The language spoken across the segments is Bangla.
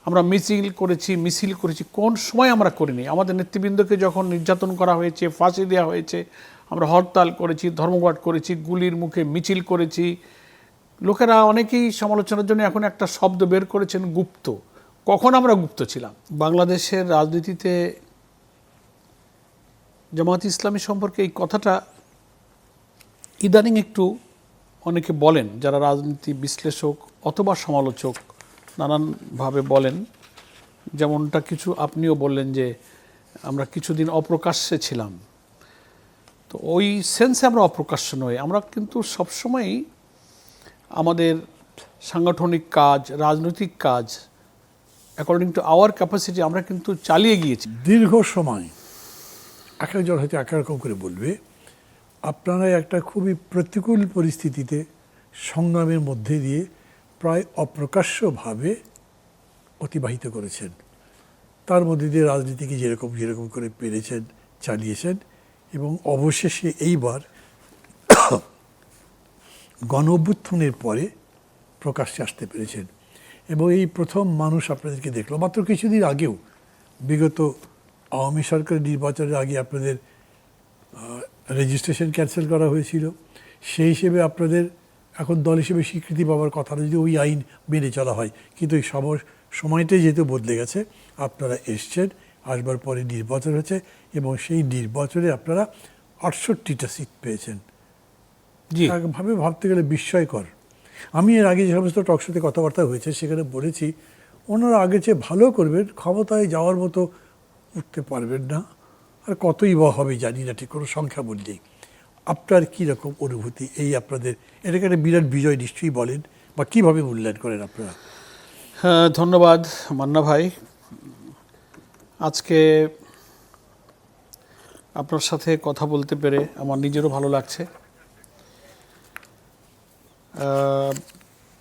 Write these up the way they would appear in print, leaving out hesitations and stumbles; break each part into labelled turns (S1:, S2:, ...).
S1: আমরা মিছিল করেছি, কোন সময় আমরা করিনি? আমাদের নেতৃবৃন্দকে যখন নির্যাতন করা হয়েছে, ফাঁসি দেওয়া হয়েছে, আমরা হরতাল করেছি, ধর্মঘট করেছি, গুলির মুখে মিছিল করেছি। লোকেরা অনেকেই সমালোচনার জন্য এখন একটা শব্দ বের করেছেন, গুপ্ত। কখন আমরা গুপ্ত ছিলাম? বাংলাদেশের রাজনীতিতে জামায়াত ইসলামী সম্পর্কে এই কথাটা ইদানিং একটু অনেকে বলেন, যারা রাজনীতি বিশ্লেষক অথবা সমালোচক নানানভাবে বলেন। যেমনটা কিছু আপনিও বললেন যে আমরা কিছুদিন অপ্রকাশ্যে ছিলাম, তো ওই সেন্সে আমরা অপ্রকাশ্য নই। আমরা কিন্তু সবসময়ই আমাদের সাংগঠনিক কাজ, রাজনৈতিক কাজ অ্যাকর্ডিং টু আওয়ার ক্যাপাসিটি আমরা কিন্তু চালিয়ে গিয়েছি।
S2: দীর্ঘ সময় এক একজন হয়তো এক রকম করে বলবে, আপনারা একটা খুবই প্রতিকূল পরিস্থিতিতে সংগ্রামের মধ্যে দিয়ে প্রায় অপ্রকাশ্যভাবে অতিবাহিত করেছেন। তার মধ্যে দিয়ে রাজনীতিকে যেরকম করে পেরেছেন, চালিয়েছেন, এবং অবশেষে এইবার গণ অভ্যুত্থানের পরে প্রকাশ্যে আসতে পেরেছেন। এবং এই প্রথম মানুষ আপনাদেরকে দেখলো। মাত্র কিছুদিন আগেও বিগত আওয়ামী সরকারের নির্বাচনের আগে আপনাদের রেজিস্ট্রেশন ক্যান্সেল করা হয়েছিল। সেই হিসেবে আপনাদের এখন দল হিসেবে স্বীকৃতি পাওয়ার কথা, যদি ওই আইন মেনে চলা হয়। কিন্তু এই সময়টাই যেহেতু বদলে গেছে, আপনারা এসছেন, আসবার পরে নির্বাচন হয়েছে, এবং সেই নির্বাচনে আপনারা 68টা সিট পেয়েছেন। ভাবতে গেলে বিস্ময়কর। আমি এর আগে যে সমস্ত টকশোতে কথাবার্তা হয়েছে সেখানে বলেছি, ওনারা আগে চেয়ে ভালো করবেন, ক্ষমতায় যাওয়ার মতো উঠতে পারবেন না, আর কতই বা হবে জানি না, ঠিক কোনো সংখ্যা বললেই। আপনার কীরকম অনুভূতি? এই আপনাদের এটাকে একটা বিরাট বিজয় নিশ্চয়ই বলেন, বা কীভাবে মূল্যায়ন করেন আপনারা?
S1: হ্যাঁ, ধন্যবাদ মান্না ভাই। আজকে আপনার সাথে কথা বলতে পেরে আমার নিজেরও ভালো লাগছে।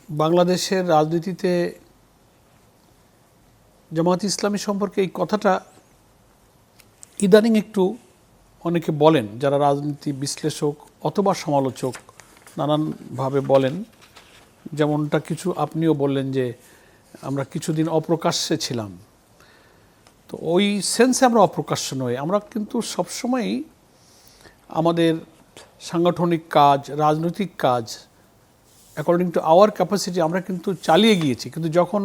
S1: বাংলাদেশের রাজনীতিতে জামায়াত ইসলামী সম্পর্কে এই কথাটা ইদানিং একটু অনেকে বলেন, যারা রাজনীতি বিশ্লেষক অথবা সমালোচক নানানভাবে বলেন। যেমনটা কিছু আপনিও বললেন যে আমরা কিছুদিন অপ্রকাশ্যে ছিলাম, তো ওই সেন্সে আমরা অপ্রকাশ্য নই। আমরা কিন্তু সবসময়ই আমাদের সাংগঠনিক কাজ, রাজনৈতিক কাজ অ্যাকর্ডিং টু আওয়ার ক্যাপাসিটি আমরা কিন্তু চালিয়ে গিয়েছি। কিন্তু যখন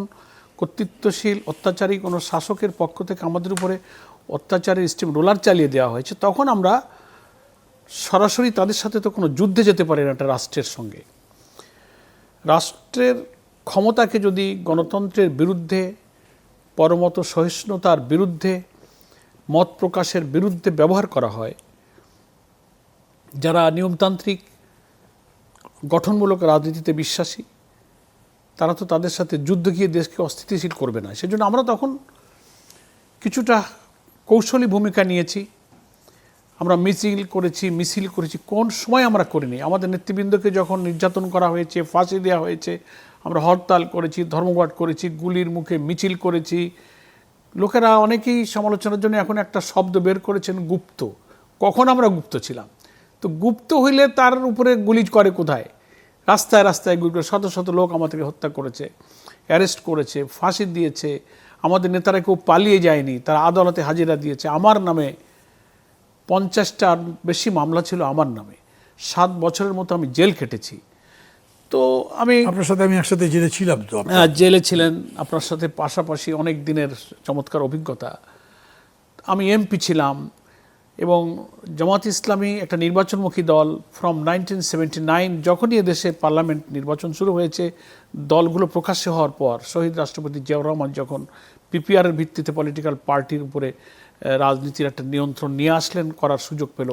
S1: কর্তৃত্বশীল অত্যাচারী কোনো শাসকের পক্ষ থেকে আমাদের উপরে অত্যাচারের স্টিম রোলার চালিয়ে দেওয়া হয়েছে, তখন আমরা সরাসরি তাদের সাথে তো কোনো যুদ্ধে যেতে পারি না। একটা রাষ্ট্রের সঙ্গে, রাষ্ট্রের ক্ষমতাকে যদি গণতন্ত্রের বিরুদ্ধে, পরমত সহিষ্ণুতার বিরুদ্ধে, মত প্রকাশের বিরুদ্ধে ব্যবহার করা হয়, যারা নিয়মতান্ত্রিক গঠনমূলক রাজনীতিতে বিশ্বাসী, তারা তো তাদের সাথে যুদ্ধ গিয়ে দেশকে অস্থিতিশীল করবে না। সেজন্য আমরা তখন কিছুটা কৌশলী ভূমিকা নিয়েছি। আমরা মিছিল করেছি, কোন সময় আমরা করিনি? আমাদের নেতৃবৃন্দকে যখন নির্যাতন করা হয়েছে, ফাঁসি দেওয়া হয়েছে, আমরা হরতাল করেছি, ধর্মঘট করেছি, গুলির মুখে মিছিল করেছি। লোকেরা অনেকেই সমালোচনার জন্য এখন একটা শব্দ বের করেছেন, গুপ্ত। কখন আমরা গুপ্ত ছিলাম? তো গুপ্ত হইলে তার উপরে গুলি করে কোথায়? রাস্তায় রাস্তায় গুলি করে শত শত লোক আমাদেরকে হত্যা করেছে, অ্যারেস্ট করেছে, ফাঁসি দিয়েছে। আমাদের নেতারা কেউ পালিয়ে যায়নি, তারা আদালতে হাজিরা দিয়েছে। আমার নামে 50টার বেশি মামলা ছিল আমার নামে। 7 বছরের মতো আমি জেল খেটেছি। তো
S2: আপনার সাথে আমি একসাথে জেলে ছিলাম। তো
S1: জেলে ছিলেন, আপনার সাথে পাশাপাশি অনেক দিনের চমৎকার অভিজ্ঞতা। আমি এমপি ছিলাম, এবং জামায়াত ইসলামী একটা নির্বাচনমুখী দল। ফ্রম 1979 যখনই এদেশে পার্লামেন্ট নির্বাচন শুরু হয়েছে, দলগুলো প্রকাশ্যে হওয়ার পর, শহীদ রাষ্ট্রপতি জিয়াউর রহমান যখন পিপিআরের ভিত্তিতে পলিটিক্যাল পার্টির উপরে রাজনীতির একটা নিয়ন্ত্রণ নিয়ে আসলেন, করার সুযোগ পেল,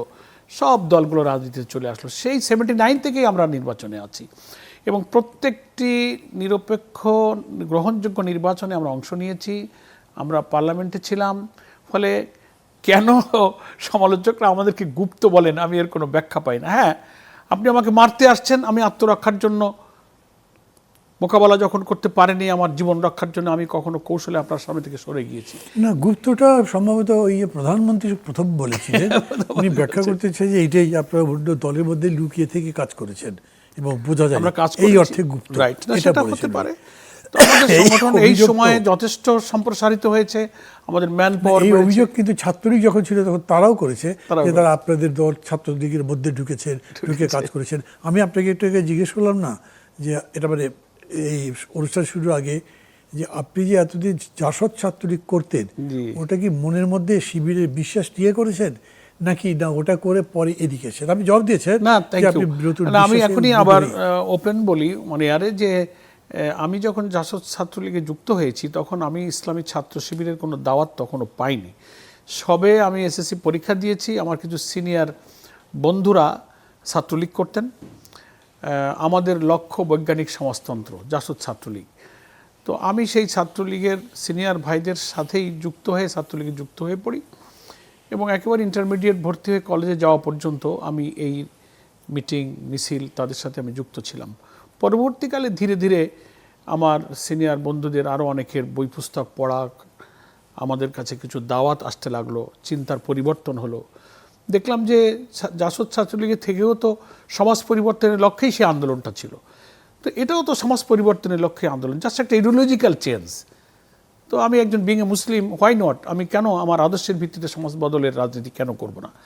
S1: সব দলগুলো রাজনীতিতে চলে আসলো। সেই 79 থেকেই আমরা নির্বাচনে আছি, এবং প্রত্যেকটি নিরপেক্ষ গ্রহণযোগ্য নির্বাচনে আমরা অংশ নিয়েছি। আমরা পার্লামেন্টে ছিলাম। ফলে কেন সমালোচকরা আমাদেরকে গুপ্ত বলেন, আমি এর কোনো ব্যাখ্যা পাই না। হ্যাঁ, আপনি আমাকে মারতে আসছেন, আমি আত্মরক্ষার জন্য মোকাবেলা যখন করতে পারেনি, আমার জীবন রক্ষার জন্য আমি কখনো কৌশলে আপনার সামনে থেকে সরে গিয়েছি
S2: না। গুপ্তটা সম্ভবত ওই প্রধানমন্ত্রী প্রথম বলেছিলেন। উনি ব্যাখ্যা করতে চাই যে এইটাই আপনারা দলের মধ্যে লুকিয়ে থেকে কাজ করেছেন এবং বোঝা যায়
S1: আমরা কাজ
S2: এই অর্থে গুপ্ত,
S1: রাইট, সেটা হতে পারে। তো আমাদের
S2: এই
S1: সংগঠন এই
S2: অভিযোগ তো-
S1: সময়ে যথেষ্ট সম্প্রসারিত হয়েছে, আমাদের ম্যান পাওয়ার
S2: এই অভিযোগ কিন্তু ছাত্রলীগ যখন ছিল তখন তারাও করেছে
S1: তারাও
S2: যে তারা আপনাদের দল ছাত্রলীগের মধ্যে ঢুকে কাজ করেছেন। আমি আপনাকে একটু আগে জিজ্ঞেস করলাম না যে এটা মানে এই অনুষ্ঠান শুরুর আগে যে আপনি যে এতদিন জাসদ ছাত্রলীগ করতেন,
S1: জি।
S2: ওটা কি মনের মধ্যে শিবিরের বিশ্বাস নিয়ে করেছেন নাকি না ওটা করে পরে এদিকে এসেছেন? আপনি জবাব দিয়েছেন
S1: না,
S2: যে
S1: থ্যাংক
S2: আপনি
S1: ইউ।
S2: নতুন
S1: না, আমি
S2: বিশ্বাসের
S1: এখনই
S2: মধ্যে
S1: আবার
S2: নেই।
S1: ওপেন বলি মানে আরে যে আমি যখন জাসদ ছাত্রলীগে যুক্ত হয়েছি তখন আমি ইসলামী ছাত্র শিবিরের কোনো দাওয়াত তখনও পাইনি। সবে আমি এসএসসি পরীক্ষা দিয়েছি, আমার কিছু সিনিয়র বন্ধুরা ছাত্রলীগ করতেন। আমাদের লক্ষ্য বৈজ্ঞানিক সমাজতন্ত্র, জাসদ ছাত্রলীগ। তো আমি সেই ছাত্রলীগের সিনিয়র ভাইদের সাথেই যুক্ত হয়ে ছাত্রলীগে যুক্ত হয়ে পড়ি এবং একেবারে ইন্টারমিডিয়েট ভর্তি হয়ে কলেজে যাওয়া পর্যন্ত আমি এই মিটিং মিছিল তাদের সাথে আমি যুক্ত ছিলাম। পরবর্তীকালে ধীরে ধীরে আমার সিনিয়র বন্ধুদের আরও অনেকের বই পুস্তক পড়া, আমাদের কাছে কিছু দাওয়াত আসতে লাগলো, চিন্তার পরিবর্তন হলো। দেখলাম যে জাসদ ছাত্রলীগের থেকেও তো সমাজ পরিবর্তনের লক্ষ্যেই সেই আন্দোলনটা ছিল। তো এটাও তো সমাজ পরিবর্তনের লক্ষ্যে আন্দোলন, জাস্ট একটা ইডিওলজিক্যাল চেঞ্জ। তো আমি একজন being a Muslim, why not, আমি কেন আমার আদর্শের ভিত্তিতে সমাজ বদলের রাজনীতি কেন করব না?